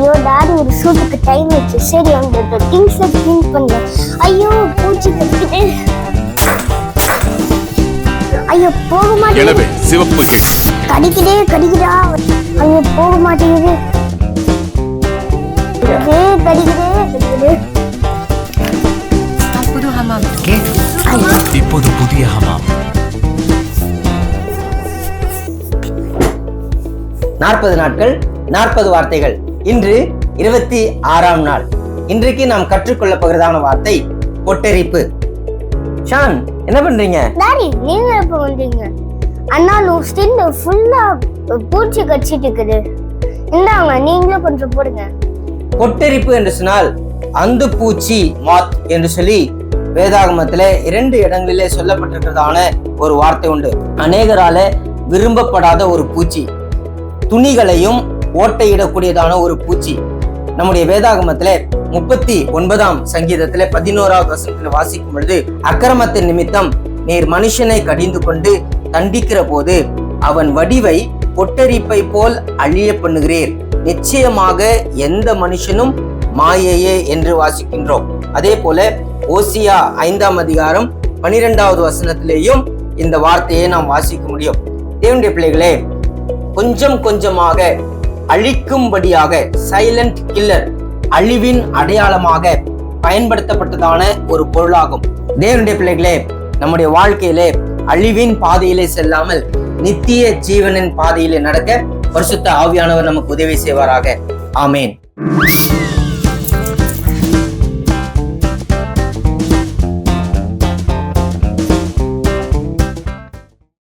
ஐயோ டாடி ஒரு சூட்டுக்கு டைம் வச்சு சரி அந்த திங்ஸ்ல க்ளீன் பண்ணுறேன். ஐயோ பூச்சி கடிக்குது. ஐயோ போக மாட்டேங்குது. சிவப்பு கடிக்குதா. ஐயோ போக மாட்டேங்குது. கடிக்குது. இப்போது புதிய ஹமாம். 40 நாட்கள் 40 வார்த்தைகள். இன்று 26ஆம் நாள். இன்றைக்கு நாம் கற்றுக்கொள்ள போகிறதான வார்த்தை பொட்டரிப்பு. ஷான், என்ன பண்றீங்க? டாடி நீங்க எப்ப வந்தீங்க? அண்ணா ஸ்டில் ஃபுல்லா பூச்சி கடிச்சிட்டு இருக்குது. இந்தாங்க நீங்களும் கொஞ்சம் போடுங்க. பொட்டரிப்பு என்று சொன்னால் அந்து பூச்சி மாத் என்று சொல்லி வேதாகமத்தில 2 இடங்களிலே சொல்லப்பட்டிருக்கிறதான ஒரு வார்த்தை உண்டு. அநேகரால விரும்பப்படாத ஒரு பூச்சி, துணிகளையும் ஓட்டையிடக்கூடியதான ஒரு பூச்சி. நம்முடைய வேதாகமத்தில 39ஆம் சங்கீதத்திலே 11ஆவது வசனத்தில் வாசிக்கும் பொழுது, அக்கிரமத்தின் நிமித்தம் நீர் மனுஷனை கடிந்து கொண்டு தண்டிக்கிற போது அவன் வடிவை பொட்டரிப்பை போல் அழிய பண்ணுகிறீர், நிச்சயமாக எந்த மனுஷனும் மாயையே என்று வாசிக்கின்றோம். அதே போல ஓசியா 5ஆம் அதிகாரம் 12ஆவது வசனத்திலேயும் இந்த வார்த்தையை நாம் வாசிக்க முடியும். தேவனுடைய பிள்ளைகளே, கொஞ்சம் கொஞ்சமாக அழிக்கும்படியாக, சைலண்ட் கில்லர், அழிவின் அடையாளமாக பயன்படுத்தப்பட்டதான ஒரு பொருளாகும். தேவனுடைய பிள்ளைகளே, நம்முடைய வாழ்க்கையிலே அழிவின் பாதையிலே செல்லாமல் நித்திய ஜீவனின் பாதையிலே நடக்க பரிசுத்த ஆவியானவர் நமக்கு உதவி செய்வாராக. ஆமேன்.